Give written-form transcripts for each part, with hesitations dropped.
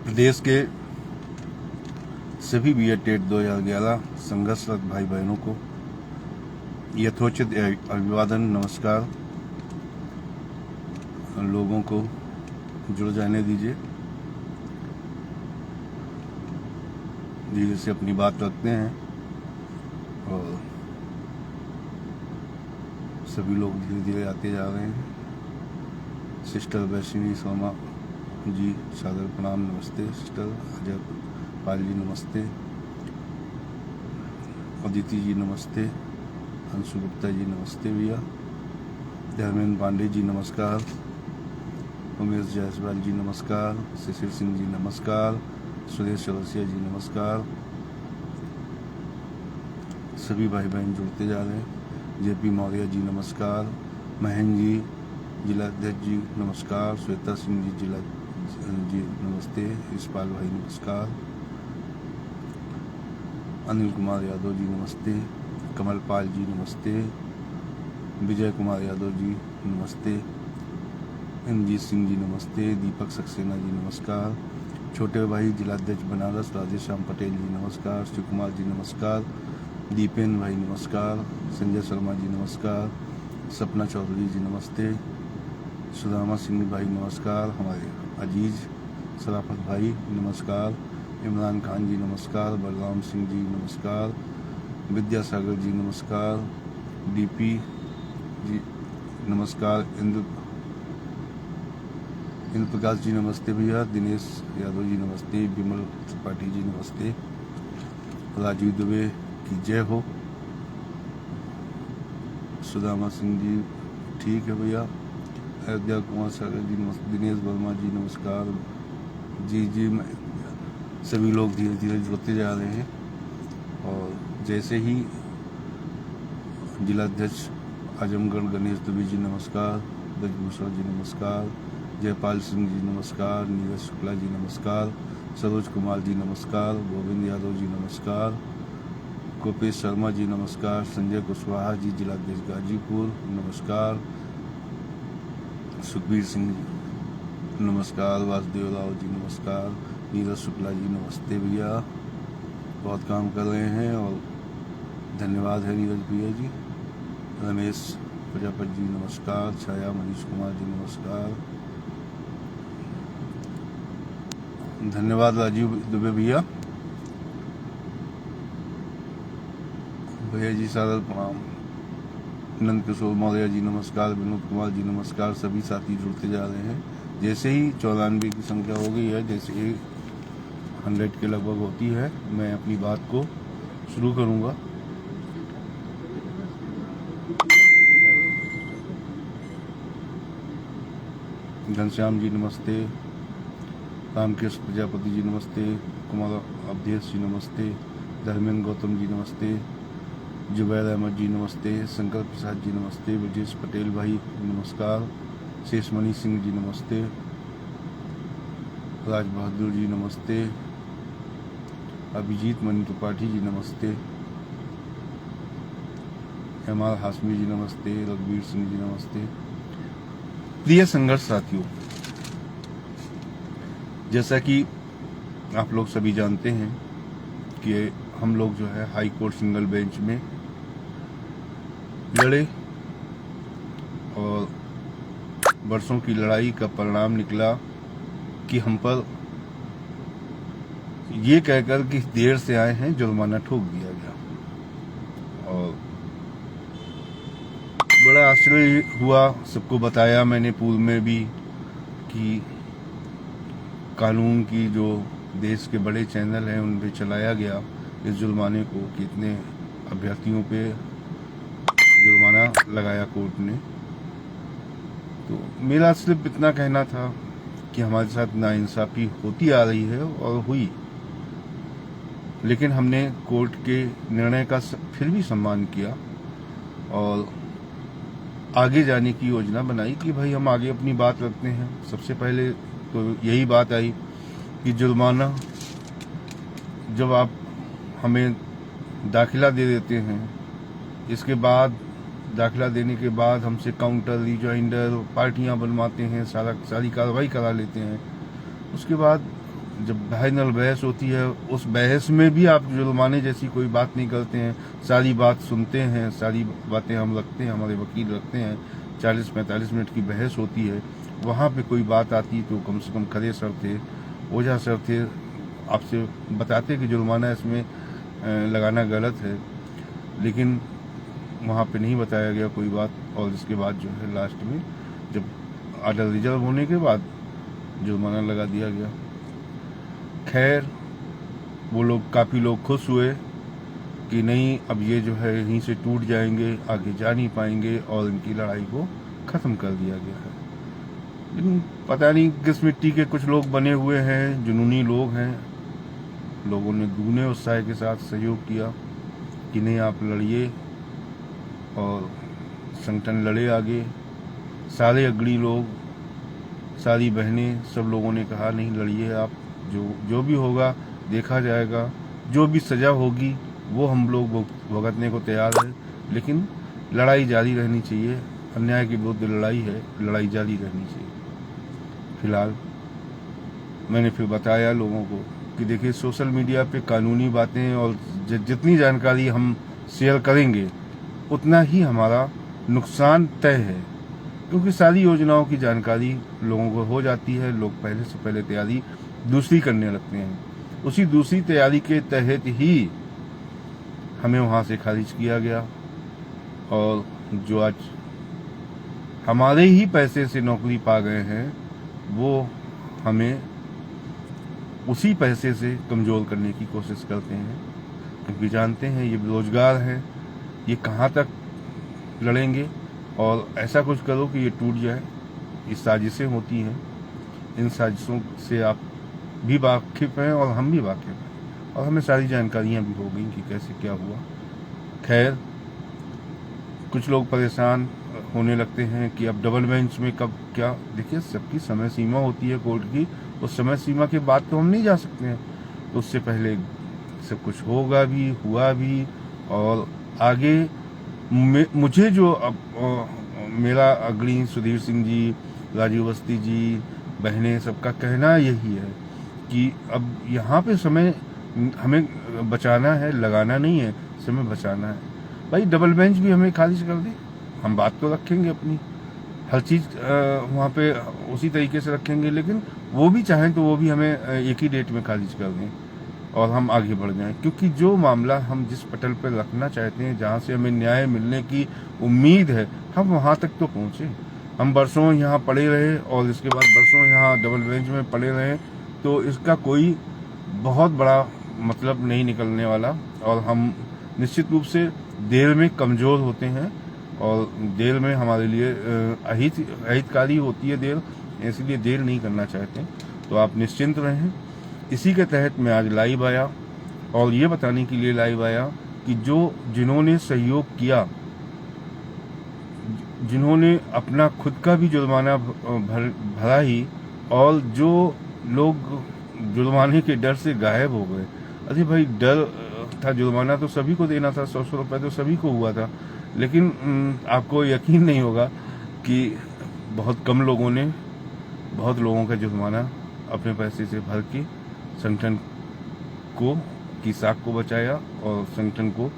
प्रदेश के सभी BEd TET 2011 संघर्षरत भाई बहनों को यथोचित अभिवादन, नमस्कार। लोगों को जुड़ जाने दीजिए, धीरे से अपनी बात रखते हैं और सभी लोग धीरे धीरे आते जा रहे हैं। सिस्टर वैष्णवी शर्मा जी सादर प्रणाम, नमस्ते। सिस्टर अजय पाल जी नमस्ते, अदिति जी नमस्ते, अंशु गुप्ता जी नमस्ते भैया, धर्मेंद्र पांडे जी नमस्कार, उमेश जायसवाल जी नमस्कार, शिशिर सिंह जी नमस्कार, सुरेश चौरसिया जी नमस्कार। सभी भाई बहन जुड़ते जा रहे हैं। जेपी मौर्य जी नमस्कार, महेंद्र जी जिलाध्यक्ष जी नमस्कार, श्वेता सिंह जी जिला जी नमस्ते, यशपाल भाई नमस्कार, अनिल कुमार यादव जी नमस्ते, कमल पाल जी नमस्ते, विजय कुमार यादव जी नमस्ते, इंद्रजीत सिंह जी नमस्ते, दीपक सक्सेना जी नमस्कार, छोटे भाई जिलाध्यक्ष बनारस राधेश्याम पटेल जी नमस्कार, शिव कुमार जी नमस्कार, दीपेंद्र भाई नमस्कार, संजय शर्मा जी नमस्कार, सपना चौधरी जी नमस्ते, सुदामा सिंह भाई नमस्कार, हमारे अजीज सराफत भाई नमस्कार, इमरान खान जी नमस्कार, बलराम सिंह जी नमस्कार, विद्यासागर जी नमस्कार, डीपी जी नमस्कार, इंद्र प्रकाश जी नमस्ते भैया, दिनेश यादव जी नमस्ते, विमल त्रिपाठी जी नमस्ते, राजीव दुबे की जय हो, सुदामा सिंह जी ठीक है भैया, अयोध्या कुमार सागर जी नमस्ते, दिनेश वर्मा जी नमस्कार। जी सभी लोग धीरे धीरे जुड़ते जा रहे हैं और जैसे ही जिलाध्यक्ष आजमगढ़ गणेश दुबे जी नमस्कार, ब्रजभूषण जी नमस्कार, जयपाल सिंह जी नमस्कार, नीरज शुक्ला जी नमस्कार, सरोज कुमार जी नमस्कार, गोविंद यादव जी नमस्कार, कोपेश शर्मा जी नमस्कार, संजय कुशवाहा जी जिलाध्यक्ष गाजीपुर नमस्कार, सुखबीर सिंह नमस्कार, वासुदेव राव जी नमस्कार, नीरज शुक्ला जी नमस्ते भैया, बहुत काम कर रहे हैं और धन्यवाद है नीरज भैया जी। रमेश प्रजापति जी नमस्कार, छाया मनीष कुमार जी नमस्कार, धन्यवाद राजीव दुबे भैया, भैया जी सादर प्रणाम, नंद किशोर मौर्य जी नमस्कार, विनोद कुमार जी नमस्कार। सभी साथी जुड़ते जा रहे हैं। जैसे ही 94 की संख्या हो गई है, जैसे 100 के लगभग होती है, मैं अपनी बात को शुरू करूंगा। घनश्याम जी नमस्ते, रामकृष्ण प्रजापति जी नमस्ते, कुमार अवधेश जी नमस्ते, धर्मेंद्र गौतम जी नमस्ते, जुबैर अहमद जी नमस्ते, शंकर प्रसाद जी नमस्ते, ब्रजेश पटेल भाई नमस्कार, शेषमणि सिंह जी नमस्ते, राज बहादुर जी नमस्ते, अभिजीत मणि त्रिपाठी जी नमस्ते, एमआर हाशमी जी नमस्ते, रघुवीर सिंह जी नमस्ते। प्रिय संघर्ष साथियों, जैसा कि आप लोग सभी जानते हैं कि हम लोग जो है हाई कोर्ट सिंगल बेंच में लड़े और वर्षों की लड़ाई का परिणाम निकला कि हम पर ये कहकर कि देर से आए हैं जुर्माना ठोक दिया गया और बड़ा आश्चर्य हुआ। सबको बताया मैंने पूर्व में भी कि कानून की जो देश के बड़े चैनल हैं उन पे चलाया गया इस जुर्माने को, कितने अभ्यर्थियों पे जुर्माना लगाया कोर्ट ने। तो मेरा सिर्फ इतना कहना था कि हमारे साथ नाइंसाफी होती आ रही है और हुई, लेकिन हमने कोर्ट के निर्णय का फिर भी सम्मान किया और आगे जाने की योजना बनाई कि भाई हम आगे अपनी बात रखते हैं। सबसे पहले तो यही बात आई कि जुर्माना जब आप हमें दाखिला दे देते हैं, इसके बाद दाखिला देने के बाद हमसे काउंटर, रिजॉइंडर, पार्टियां बनवाते हैं, सारी कार्रवाई करा लेते हैं, उसके बाद जब फाइनल बहस होती है उस बहस में भी आप जुर्माने जैसी कोई बात नहीं करते हैं, सारी बात सुनते हैं, सारी बातें हम रखते हैं, हमारे वकील रखते हैं। 40-45 मिनट की बहस होती है, वहाँ पे कोई बात आती तो कम से कम खरे सर थे, ओझा सर थे, आपसे बताते कि जुर्माना इसमें लगाना गलत है, लेकिन वहाँ पे नहीं बताया गया कोई बात। और इसके बाद जो है लास्ट में जब ऑर्डर रिजर्व होने के बाद जुर्माना लगा दिया गया। खैर वो लोग काफ़ी लोग खुश हुए कि नहीं, अब ये जो है यहीं से टूट जाएंगे, आगे जा नहीं पाएंगे, और इनकी लड़ाई को ख़त्म कर दिया गया है। लेकिन पता नहीं किस मिट्टी के कुछ लोग बने हुए हैं, जुनूनी लोग हैं। लोगों ने दूने उत्साह के साथ सहयोग किया कि नहीं आप लड़िए, और संगठन लड़े आगे। सारे अग्रणी लोग, सारी बहनें, सब लोगों ने कहा नहीं लड़िए आप, जो भी होगा देखा जाएगा, जो भी सजा होगी वो हम लोग भुगतने को तैयार है, लेकिन लड़ाई जारी रहनी चाहिए। अन्याय के विरुद्ध लड़ाई है, लड़ाई जारी रहनी चाहिए। फिलहाल मैंने फिर बताया लोगों को कि देखिए सोशल मीडिया पे कानूनी बातें और जितनी जानकारी हम शेयर करेंगे उतना ही हमारा नुकसान तय है, क्योंकि सारी योजनाओं की जानकारी लोगों को हो जाती है, लोग पहले से पहले तैयारी दूसरी करने लगते हैं। उसी दूसरी तैयारी के तहत ही हमें वहाँ से खारिज किया गया, और जो आज हमारे ही पैसे से नौकरी पा गए हैं वो हमें उसी पैसे से कमज़ोर करने की कोशिश करते हैं, क्योंकि जानते हैं ये बेरोजगार है, ये कहाँ तक लड़ेंगे, और ऐसा कुछ करो कि ये टूट जाए। ये साजिशें होती हैं, इन साजिशों से आप भी वाकिफ़ हैं और हम भी वाकिफ़ हैं, और हमें सारी जानकारियाँ भी हो गई कि कैसे क्या हुआ। खैर कुछ लोग परेशान होने लगते हैं कि अब डबल बेंच में कब क्या। देखिए सबकी समय सीमा होती है कोर्ट की, उस समय सीमा के बाद तो हम नहीं जा सकते हैं, तो उससे पहले सब कुछ होगा भी, हुआ भी। और आगे मुझे जो मेरा अग्रणी सुधीर सिंह जी, राजीव अवस्थी जी, बहनें, सबका कहना यही है कि अब यहाँ पे समय हमें बचाना है, लगाना नहीं है, समय बचाना है। भाई डबल बेंच भी हमें खारिज कर दे, हम बात तो रखेंगे अपनी, हर चीज़ वहाँ पे उसी तरीके से रखेंगे, लेकिन वो भी चाहें तो वो भी हमें एक ही डेट में खारिज कर दें और हम आगे बढ़ जाएं। क्योंकि जो मामला हम जिस पटल पर रखना चाहते हैं, जहाँ से हमें न्याय मिलने की उम्मीद है, हम वहाँ तक तो पहुँचे। हम बरसों यहाँ पड़े रहे और इसके बाद बरसों यहाँ डबल बेंच में पड़े रहे, तो इसका कोई बहुत बड़ा मतलब नहीं निकलने वाला, और हम निश्चित रूप से देर में कमज़ोर होते हैं, और देर में हमारे लिए अहितकारी होती है देर, इसलिए देर नहीं करना चाहते। तो आप निश्चिंत रहें। इसी के तहत मैं आज लाइव आया, और ये बताने के लिए लाइव आया कि जिन्होंने सहयोग किया, जिन्होंने अपना खुद का भी जुर्माना भरा ही, और जो लोग जुर्माने के डर से गायब हो गए। अरे भाई डर था, जुर्माना तो सभी को देना था, 100 रुपये तो सभी को हुआ था, लेकिन आपको यकीन नहीं होगा कि बहुत कम लोगों ने बहुत लोगों का जुर्माना अपने पैसे से भर के संगठन को की साख को बचाया, और संगठन को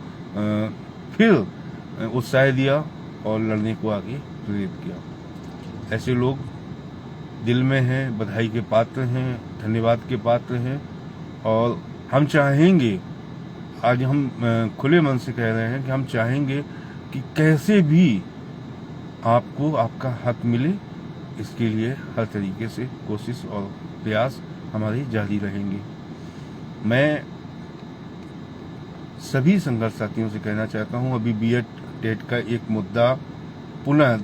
फिर उत्साह दिया और लड़ने को आगे प्रेरित किया। ऐसे लोग दिल में हैं, बधाई के पात्र हैं, धन्यवाद के पात्र हैं, और हम चाहेंगे, आज हम खुले मन से कह रहे हैं कि हम चाहेंगे कि कैसे भी आपको आपका हक मिले, इसके लिए हर तरीके से कोशिश और प्रयास हमारे जारी रहेंगे। मैं सभी संघर्ष साथियों से कहना चाहता हूं, अभी बीएड टेट का एक मुद्दा पुनः,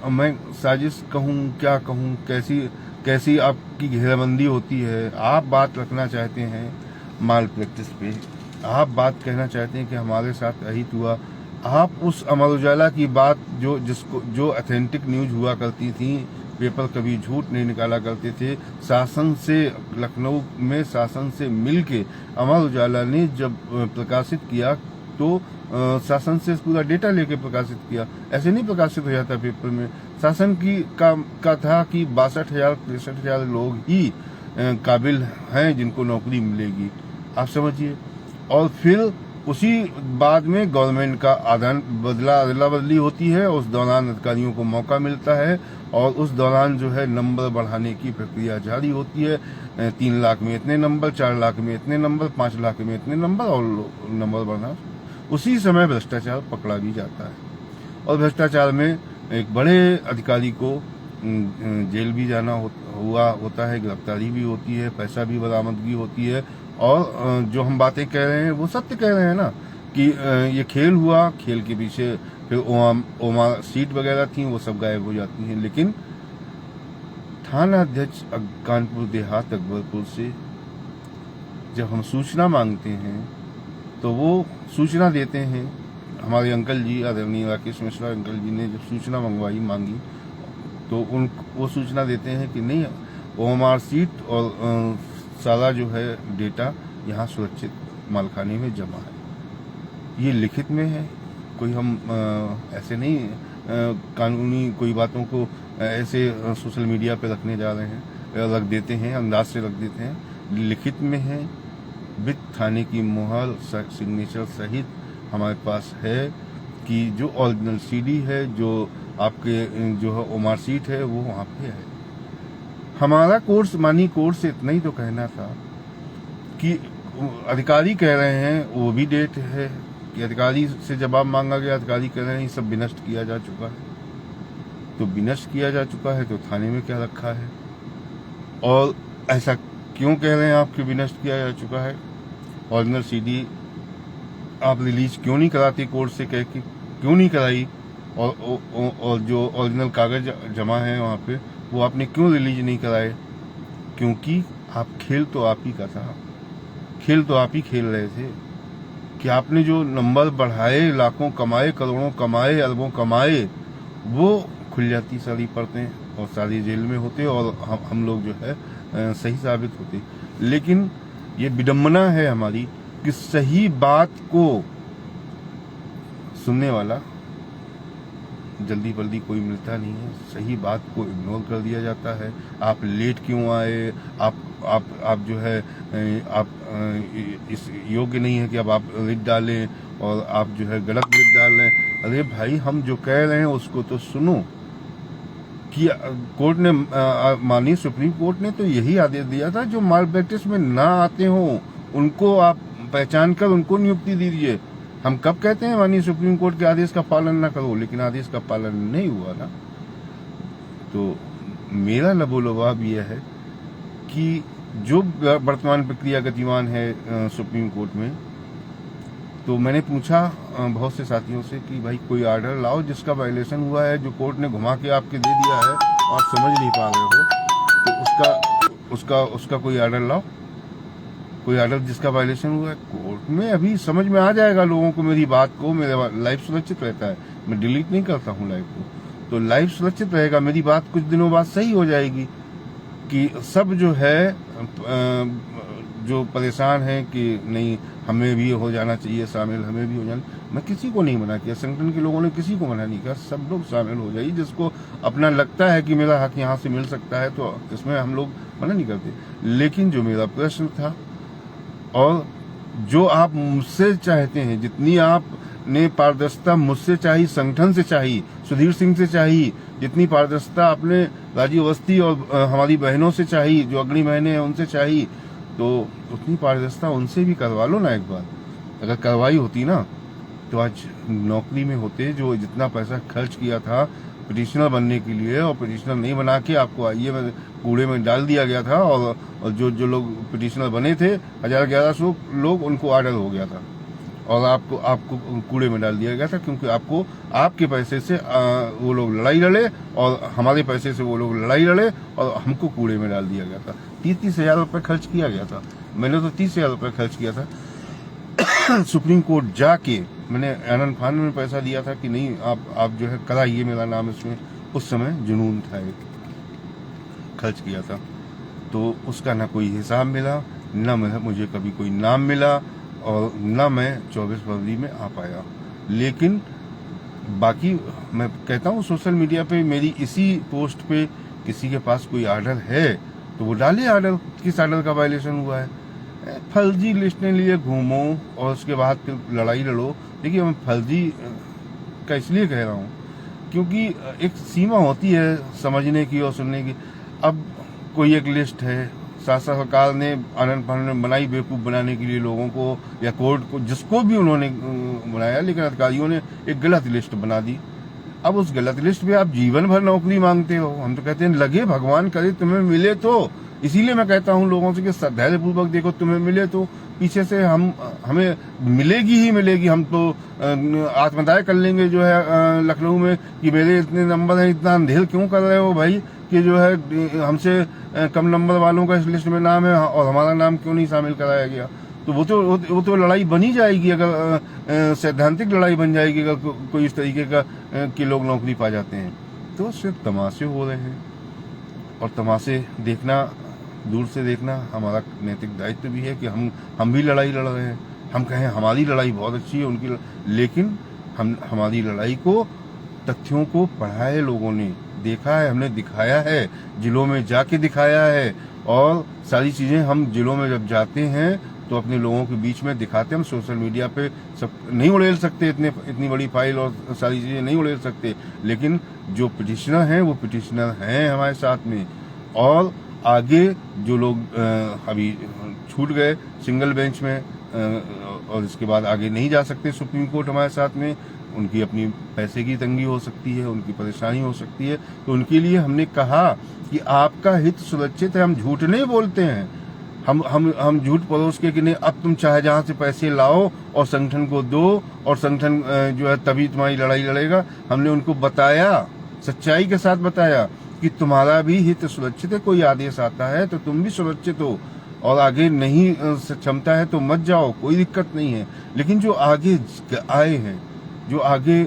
अब मैं साजिश कहूं, क्या कहूं, कैसी आपकी घेराबंदी होती है। आप बात रखना चाहते हैं माल प्रैक्टिस पे, आप बात कहना चाहते हैं कि हमारे साथ अहित हुआ, आप उस अमर उजाला की बात जो ऑथेंटिक न्यूज हुआ करती थी, पेपर कभी झूठ नहीं निकाला करते थे, शासन से, लखनऊ में शासन से मिलके अमर उजाला ने जब प्रकाशित किया तो शासन से पूरा डेटा लेके प्रकाशित किया। ऐसे नहीं प्रकाशित हो जाता पेपर में। शासन का था कि 62,000 63,000 लोग ही काबिल हैं जिनको नौकरी मिलेगी, आप समझिए। और फिर उसी बाद में गवर्नमेंट का अदला बदली होती है, उस दौरान अधिकारियों को मौका मिलता है और उस दौरान जो है नंबर बढ़ाने की प्रक्रिया जारी होती है। 3 लाख में इतने नंबर, 4 लाख में इतने नंबर, 5 लाख में इतने नंबर, और नंबर बढ़ना। उसी समय भ्रष्टाचार पकड़ा भी जाता है और भ्रष्टाचार में एक बड़े अधिकारी को जेल भी जाना होता है, गिरफ्तारी भी होती है, पैसा भी बरामदगी होती है। और जो हम बातें कह रहे हैं वो सत्य कह रहे हैं ना, कि ये खेल हुआ, खेल के पीछे फिर ओमार सीट वगैरह थी, वो सब गायब हो जाती हैं। लेकिन थाना अध्यक्ष कानपुर देहात अकबरपुर से जब हम सूचना मांगते हैं तो वो सूचना देते हैं। हमारे अंकल जी, आदरणीय राकेश मिश्रा अंकल जी ने जब सूचना मांगी तो वो सूचना देते हैं कि नहीं, ओएमआर सीट और सारा जो है डेटा यहाँ सुरक्षित मालखाने में जमा है। ये लिखित में है, कोई हम ऐसे नहीं कानूनी कोई बातों को ऐसे सोशल मीडिया पे रखने जा रहे हैं, रख देते हैं, अंदाज से रख देते हैं। लिखित में है, विद थाने की मुहर सिग्नेचर सहित हमारे पास है कि जो ओरिजिनल सीडी है, जो आपके जो है ओएमआर सीट है, वो वहाँ पे है। हमारा कोर्स मानी कोर्स से इतना ही तो कहना था कि अधिकारी कह रहे हैं, वो भी डेट है कि अधिकारी से जवाब मांगा गया, अधिकारी कह रहे हैं ये सब विनष्ट किया जा चुका है। तो विनष्ट किया जा चुका है तो थाने में क्या रखा है, और ऐसा क्यों कह रहे हैं आप कि विनष्ट किया जा चुका है? ओरिजिनल सीडी आप रिलीज क्यों नहीं कराते कोर्ट से कह के, क्यों नहीं कराई? और जो ओरिजिनल कागज जमा है वहाँ पे, वो आपने क्यों रिलीज नहीं कराए? क्योंकि खेल तो आप ही का था, खेल तो आप ही खेल रहे थे कि आपने जो नंबर बढ़ाए, लाखों कमाए, करोड़ों कमाए, अरबों कमाए, वो खुल जाती सारी परतें और सारी जेल में होते और हम लोग जो है सही साबित होते। लेकिन ये विडम्बना है हमारी कि सही बात को सुनने वाला जल्दी बल्दी कोई मिलता नहीं है, सही बात को इग्नोर कर दिया जाता है। आप लेट क्यों आए, आप जो है आप इस योग्य नहीं है कि अब आप रिट डालें और आप जो है गलत रिट डाल रहे हैं। अरे भाई, हम जो कह रहे हैं उसको तो सुनो कि कोर्ट ने माननीय सुप्रीम कोर्ट ने तो यही आदेश दिया था, जो माल प्रैक्टिस में ना आते हो उनको आप पहचान कर उनको नियुक्ति दीजिए। हम कब कहते हैं माननीय सुप्रीम कोर्ट के आदेश का पालन ना करो, लेकिन आदेश का पालन नहीं हुआ ना। तो मेरा लबोलबाब यह है कि जो वर्तमान प्रक्रिया गतिमान है सुप्रीम कोर्ट में, तो मैंने पूछा बहुत से साथियों से कि भाई कोई आर्डर लाओ जिसका वायलेशन हुआ है, जो कोर्ट ने घुमा के आपके दे दिया है और समझ नहीं पा रहे हो, तो उसका कोई आर्डर लाओ, कोई आर्डर जिसका वायलेशन हुआ है। कोर्ट में अभी समझ में आ जाएगा लोगों को मेरी बात को। मेरा लाइफ सुरक्षित रहता है, मैं डिलीट नहीं करता हूँ लाइफ को, तो लाइफ सुरक्षित रहेगा। मेरी बात कुछ दिनों बाद सही हो जाएगी कि सब जो है जो परेशान है कि नहीं हमें भी हो जाना चाहिए शामिल, हमें भी हो जाना। मैं किसी को नहीं मना किया, संगठन के लोगों ने किसी को मना नहीं किया, सब लोग शामिल हो जाइए। जिसको अपना लगता है कि मेरा हक यहाँ से मिल सकता है तो इसमें हम लोग मना नहीं करते। लेकिन जो मेरा प्रश्न था और जो आप मुझसे चाहते हैं, जितनी आपने पारदर्शिता मुझसे चाहिए, संगठन से चाहिए, सुधीर सिंह से चाहिए, जितनी पारदर्शिता आपने राजीव अवस्थी और हमारी बहनों से चाहिए, जो अग्नि बहनें हैं उनसे चाहिए, तो उतनी पारदर्शिता उनसे भी करवा लो ना एक बार। अगर करवाई होती ना तो आज नौकरी में होते। जो जितना पैसा खर्च किया था पिटिशनर बनने के लिए, और पिटिशनर नहीं बना के आपको आइए में कूड़े में डाल दिया गया था, और जो लोग पिटिशनर बने थे 1100 लोग, उनको ऑर्डर हो गया था और आपको कूड़े में डाल दिया गया था, क्योंकि आपको आपके पैसे से वो लोग लड़ाई लड़े और हमारे पैसे से वो लोग लड़ाई लड़े और हमको कूड़े में डाल दिया गया था। 30 हजार रुपये खर्च किया गया था। मैंने तो 30 हजार रुपये खर्च किया था सुप्रीम कोर्ट जाके। मैंने आनंद फान में पैसा दिया था कि नहीं आप जो है कराइए मेरा नाम इसमें। उस समय जुनून था, एक खर्च किया था, तो उसका ना कोई हिसाब मिला, ना मुझे कभी कोई नाम मिला, और ना मैं 24 फरवरी में आ पाया। लेकिन बाकी मैं कहता हूँ सोशल मीडिया पे मेरी इसी पोस्ट पे किसी के पास कोई आर्डर है तो वो डालिए आर्डर, किस आर्डर का वायलेशन हुआ है। फर्जी लिस्टें लिए घूमो और उसके बाद फिर लड़ाई लड़ो। देखिए मैं फर्जी का इसलिए कह रहा हूँ क्योंकि एक सीमा होती है समझने की और सुनने की। अब कोई एक लिस्ट है, शासन सरकार ने आनंद फानंद बनाई बेवकूफ़ बनाने के लिए लोगों को या कोर्ट को, जिसको भी उन्होंने बनाया, लेकिन अधिकारियों ने एक गलत लिस्ट बना दी। अब उस गलत लिस्ट पे आप जीवन भर नौकरी मांगते हो। हम तो कहते हैं लगे भगवान करे तुम्हें मिले तो। इसीलिए मैं कहता हूँ लोगों से कि धैर्यपूर्वक देखो, तुम्हें मिले तो पीछे से हमें मिलेगी ही मिलेगी। हम तो आत्मदाय कर लेंगे जो है लखनऊ में कि मेरे इतने नंबर हैं, इतना अंधेर क्यों कर रहे हो भाई कि जो है हमसे कम नंबर वालों का इस लिस्ट में नाम है और हमारा नाम क्यों नहीं शामिल कराया गया। तो वो तो लड़ाई बनी जाएगी, अगर सैद्धांतिक लड़ाई बन जाएगी अगर कोई इस तरीके का कि लोग नौकरी पा जाते हैं। तो सिर्फ तमाशे हो रहे हैं और तमाशे देखना, दूर से देखना हमारा नैतिक दायित्व भी है कि हम भी लड़ाई लड़ रहे हैं। हम कहें हमारी लड़ाई बहुत अच्छी है उनकी, लेकिन हमारी लड़ाई को, तथ्यों को पढ़ा है, लोगों ने देखा है, हमने दिखाया है, जिलों में जाके दिखाया है। और सारी चीजें हम जिलों में जब जाते हैं तो अपने लोगों के बीच में दिखाते हैं। हम सोशल मीडिया पे सब नहीं उड़ेल सकते, इतनी बड़ी फाइल और सारी चीजें नहीं उड़ेल सकते, लेकिन जो पिटिशनर हैं वो पिटिशनर हैं हमारे साथ में। और आगे जो लोग अभी छूट गए सिंगल बेंच में और इसके बाद आगे नहीं जा सकते सुप्रीम कोर्ट हमारे साथ में, उनकी अपनी पैसे की तंगी हो सकती है, उनकी परेशानी हो सकती है, तो उनके लिए हमने कहा कि आपका हित सुरक्षित है। हम झूठ नहीं बोलते हैं, हम झूठ परोस के कि नहीं अब तुम चाहे जहां से पैसे लाओ और संगठन को दो और संगठन जो है तभी तुम्हारी लड़ाई लड़ेगा। हमने उनको बताया, सच्चाई के साथ बताया कि तुम्हारा भी हित सुरक्षित है, कोई आदेश आता है तो तुम भी सुरक्षित हो और आगे नहीं क्षमता है तो मत जाओ, कोई दिक्कत नहीं है। लेकिन जो आगे आए हैं, जो आगे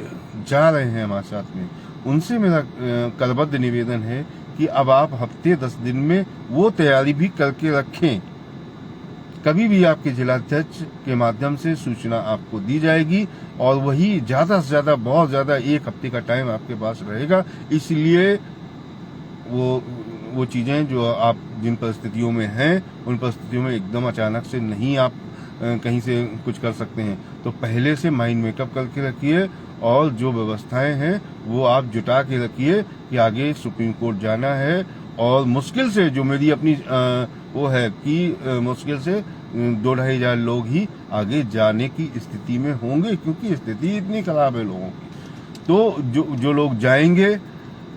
जा रहे हैं हमारे साथ में, उनसे मेरा करबद्ध निवेदन है कि अब आप हफ्ते 10 दिन में वो तैयारी भी करके रखें। कभी भी आपके जिलाध्यक्ष के माध्यम से सूचना आपको दी जाएगी और वही ज्यादा से ज्यादा, बहुत ज्यादा 1 हफ्ते का टाइम आपके पास रहेगा। इसलिए वो चीजें जो आप जिन परिस्थितियों में हैं, उन परिस्थितियों में एकदम अचानक से नहीं आप कहीं से कुछ कर सकते हैं। तो पहले से माइंड मेकअप करके रखिए और जो व्यवस्थाएं हैं वो आप जुटा के रखिए कि आगे सुप्रीम कोर्ट जाना है। और मुश्किल से जो मेरी अपनी वो है कि मुश्किल से 2-2.5 हजार लोग ही आगे जाने की स्थिति में होंगे, क्योंकि स्थिति इतनी खराब है लोगों की। तो जो लोग जाएंगे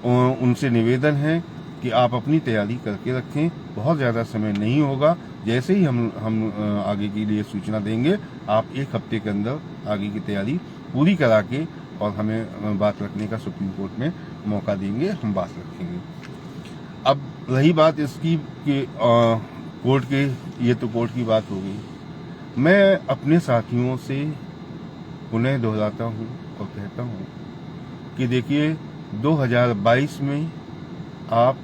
उनसे निवेदन है कि आप अपनी तैयारी करके रखें, बहुत ज़्यादा समय नहीं होगा। जैसे ही हम आगे के लिए सूचना देंगे, आप 1 हफ्ते के अंदर आगे की तैयारी पूरी करा के और हमें बात रखने का सुप्रीम कोर्ट में मौका देंगे, हम बात रखेंगे। अब रही बात इसकी कि कोर्ट के, ये तो कोर्ट की बात हो गई। मैं अपने साथियों से पुनः दोहराता हूँ और कहता हूँ कि देखिए 2022 में आप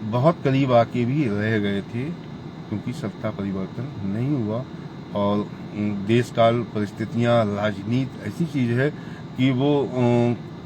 बहुत करीब आके भी रह गए थे, क्योंकि सत्ता परिवर्तन नहीं हुआ और देश काल परिस्थितियां, राजनीति ऐसी चीज है कि वो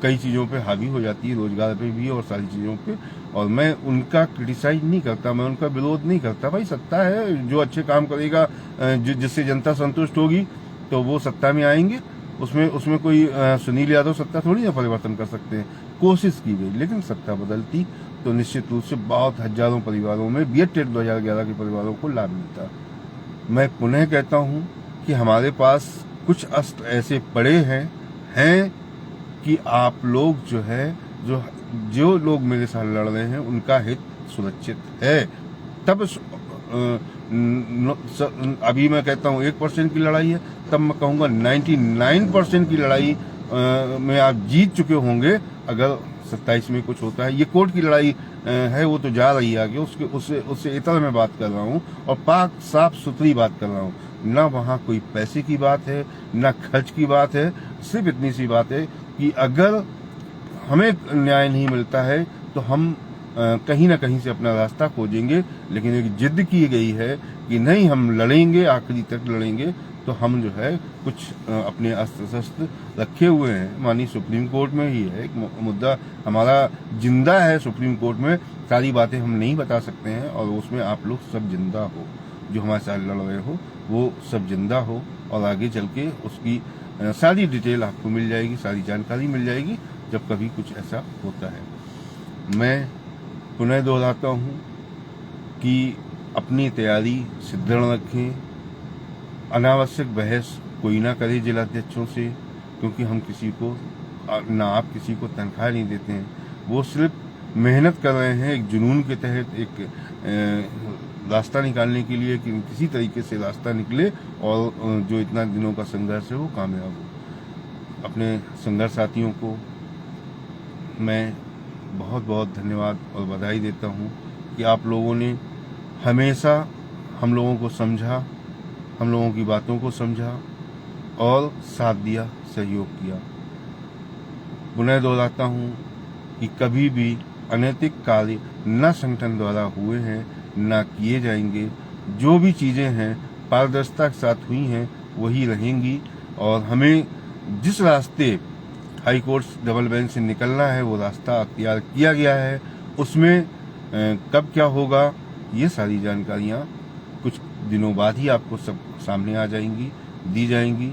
कई चीजों पे हावी हो जाती है, रोजगार पे भी और सारी चीजों पे। और मैं उनका क्रिटिसाइज नहीं करता, मैं उनका विरोध नहीं करता। भाई सत्ता है, जो अच्छे काम करेगा, जिससे जनता संतुष्ट होगी तो वो सत्ता में आएंगे। उसमें कोई सुनील यादव सत्ता थोड़ी ना परिवर्तन कर सकते हैं। कोशिश की गई, लेकिन सत्ता बदलती तो निश्चित रूप से बहुत हजारों परिवारों में BED 2011 के परिवारों को लाभ मिलता। मैं पुनः कहता हूं कि हमारे पास कुछ अस्त्र ऐसे पड़े हैं कि आप लोग जो है, जो लोग मेरे साथ लड़ रहे हैं उनका हित सुरक्षित है। तब अभी मैं कहता हूं 1% की लड़ाई है, तब मैं कहूंगा 99% की लड़ाई में आप जीत चुके होंगे अगर 27 में कुछ होता है। ये कोर्ट की लड़ाई है, वो तो जा रही है आगे, उससे इतर मैं बात कर रहा हूँ और पाक साफ सुथरी बात कर रहा हूँ। ना वहाँ कोई पैसे की बात है, ना खर्च की बात है, सिर्फ इतनी सी बात है कि अगर हमें न्याय नहीं मिलता है तो हम कहीं ना कहीं से अपना रास्ता खोजेंगे। लेकिन एक जिद की गई है कि नहीं, हम लड़ेंगे, आखिरी तक लड़ेंगे। तो हम जो है कुछ अपने अस्त्र शस्त्र रखे हुए हैं। मानी सुप्रीम कोर्ट में ही है एक मुद्दा हमारा जिंदा है सुप्रीम कोर्ट में। सारी बातें हम नहीं बता सकते हैं, और उसमें आप लोग सब जिंदा हो, जो हमारे साथ लड़ रहे हो वो सब जिंदा हो, और आगे चल के उसकी सारी डिटेल आपको मिल जाएगी, सारी जानकारी मिल जाएगी जब कभी कुछ ऐसा होता है। मैं पुनः दोहराता हूँ कि अपनी तैयारी सुदृढ़ रखें, अनावश्यक बहस कोई ना करे जिलाध्यक्षों से, क्योंकि हम किसी को ना आप किसी को तनख्वाह नहीं देते हैं। वो सिर्फ मेहनत कर रहे हैं एक जुनून के तहत, एक रास्ता निकालने के लिए कि किसी तरीके से रास्ता निकले और जो इतना दिनों का संघर्ष है वो कामयाब हो। अपने संघर्ष साथियों को मैं बहुत बहुत धन्यवाद और बधाई देता हूँ कि आप लोगों ने हमेशा हम लोगों को समझा, हम लोगों की बातों को समझा और साथ दिया, सहयोग किया। पुनः दोहराता हूँ कि कभी भी अनैतिक कार्य न संगठन द्वारा हुए हैं, न किए जाएंगे। जो भी चीज़ें हैं पारदर्शिता के साथ हुई हैं वही रहेंगी, और हमें जिस रास्ते हाई कोर्ट डबल बेंच से निकलना है वो रास्ता अख्तियार किया गया है। उसमें कब क्या होगा ये सारी जानकारियाँ कुछ दिनों बाद ही आपको सब सामने आ जाएंगी, दी जाएंगी।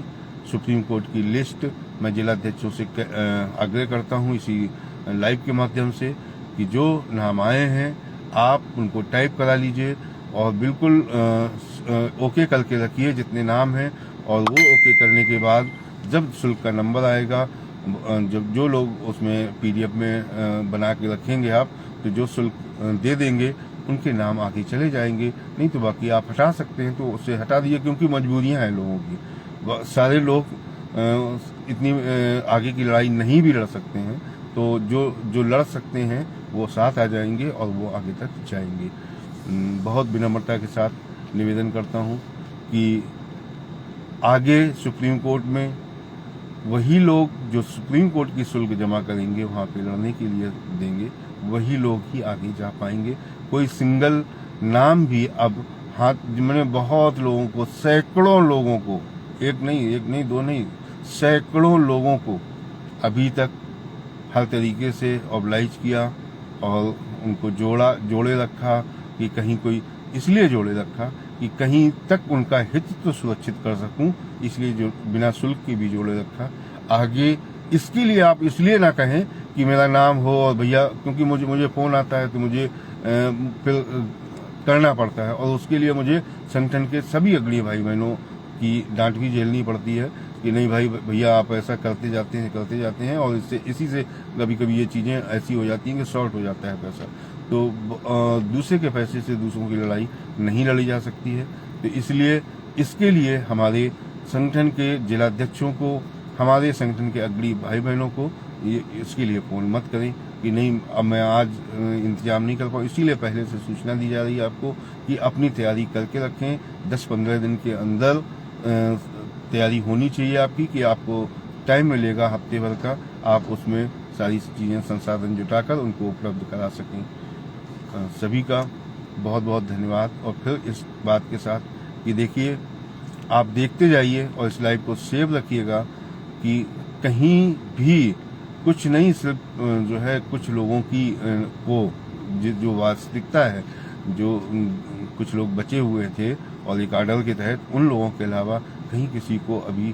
सुप्रीम कोर्ट की लिस्ट मैं जिलाध्यक्षों से आग्रह करता हूँ इसी लाइव के माध्यम से कि जो नाम आए हैं आप उनको टाइप करा लीजिए और बिल्कुल ओके करके रखिए जितने नाम हैं, और वो ओके करने के बाद जब शुल्क का नंबर आएगा, जब जो लोग उसमें पीडीएफ में बना के रखेंगे आप, तो जो शुल्क दे देंगे उनके नाम आगे चले जाएंगे। नहीं तो बाकी आप हटा सकते हैं तो उससे हटा दिए, क्योंकि मजबूरियां हैं लोगों की। सारे लोग इतनी आगे की लड़ाई नहीं भी लड़ सकते हैं, तो जो लड़ सकते हैं वो साथ आ जाएंगे और वो आगे तक जाएंगे। बहुत विनम्रता के साथ निवेदन करता हूँ कि आगे सुप्रीम कोर्ट में वही लोग जो सुप्रीम कोर्ट की शुल्क जमा करेंगे, वहाँ पे लड़ने के लिए देंगे, वही लोग ही आगे जा पाएंगे। कोई सिंगल नाम भी अब हाथ, मैंने बहुत लोगों को, सैकड़ों लोगों को, एक नहीं दो नहीं, सैकड़ों लोगों को अभी तक हर तरीके से ऑब्लाइज किया और उनको जोड़े रखा कि कहीं कोई, इसलिए जोड़े रखा कि कहीं तक उनका हित तो सुरक्षित कर सकूं, इसलिए जो बिना शुल्क के भी जोड़े रखा। आगे इसके लिए आप इसलिए ना कहें कि मेरा नाम हो और भैया, क्योंकि मुझे फोन आता है तो मुझे फिर करना पड़ता है, और उसके लिए मुझे संगठन के सभी अग्रणी भाई बहनों की डांट भी झेलनी पड़ती है कि नहीं भाई भैया आप ऐसा करते जाते हैं, और इसी से कभी कभी ये चीज़ें ऐसी हो जाती हैं कि शॉर्ट हो जाता है पैसा। तो दूसरे के पैसे से दूसरों की लड़ाई नहीं लड़ी जा सकती है। तो इसलिए इसके लिए हमारे संगठन के जिलाध्यक्षों को, हमारे संगठन के अग्रणी भाई बहनों को इसके लिए फोन मत करें कि नहीं अब मैं आज इंतजाम नहीं कर पाऊँ। इसीलिए पहले से सूचना दी जा रही है आपको कि अपनी तैयारी करके रखें। 10-15 दिन के अंदर तैयारी होनी चाहिए आपकी, कि आपको टाइम मिलेगा हफ्ते भर का, आप उसमें सारी चीज़ें संसाधन जुटाकर उनको उपलब्ध करा सकें। सभी का बहुत बहुत धन्यवाद। और फिर इस बात के साथ कि देखिए, आप देखते जाइए और इस लाइव को सेव रखिएगा कि कहीं भी कुछ नहीं, सिर्फ जो है कुछ लोगों की को जो वास्तविकता है, जो कुछ लोग बचे हुए थे और एक आर्डर के तहत, उन लोगों के अलावा कहीं किसी को अभी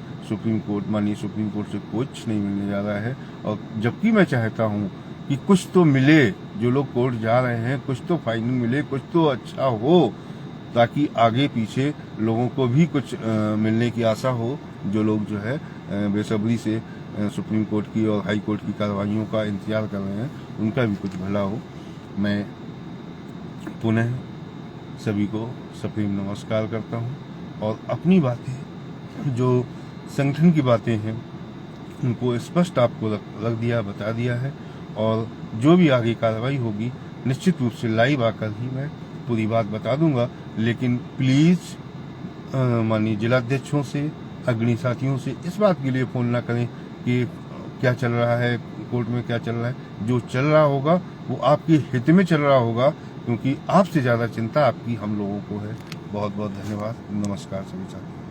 माननीय सुप्रीम कोर्ट से कुछ नहीं मिलने जा रहा है। और जबकि मैं चाहता हूं कि कुछ तो मिले, जो लोग कोर्ट जा रहे हैं कुछ तो फाइनिंग मिले, कुछ तो अच्छा हो, ताकि आगे पीछे लोगों को भी कुछ मिलने की आशा हो। जो लोग जो है बेसब्री से सुप्रीम कोर्ट की और हाई कोर्ट की कार्रवाइयों का इंतजार कर रहे हैं, उनका भी कुछ भला हो। मैं पुनः सभी को सप्रेम नमस्कार करता हूं और अपनी बातें, जो संगठन की बातें हैं, उनको स्पष्ट आपको रख दिया, बता दिया है। और जो भी आगे कार्रवाई होगी निश्चित रूप से लाइव आकर ही मैं पूरी बात बता दूंगा। लेकिन प्लीज़ माननीय जिलाध्यक्षों से, अग्रणी साथियों से इस बात के लिए फ़ोन ना करें कि क्या चल रहा है कोर्ट में, क्या चल रहा है। जो चल रहा होगा वो आपके हित में चल रहा होगा, क्योंकि आपसे ज़्यादा चिंता आपकी हम लोगों को है। बहुत बहुत धन्यवाद। नमस्कार सभी साथियों।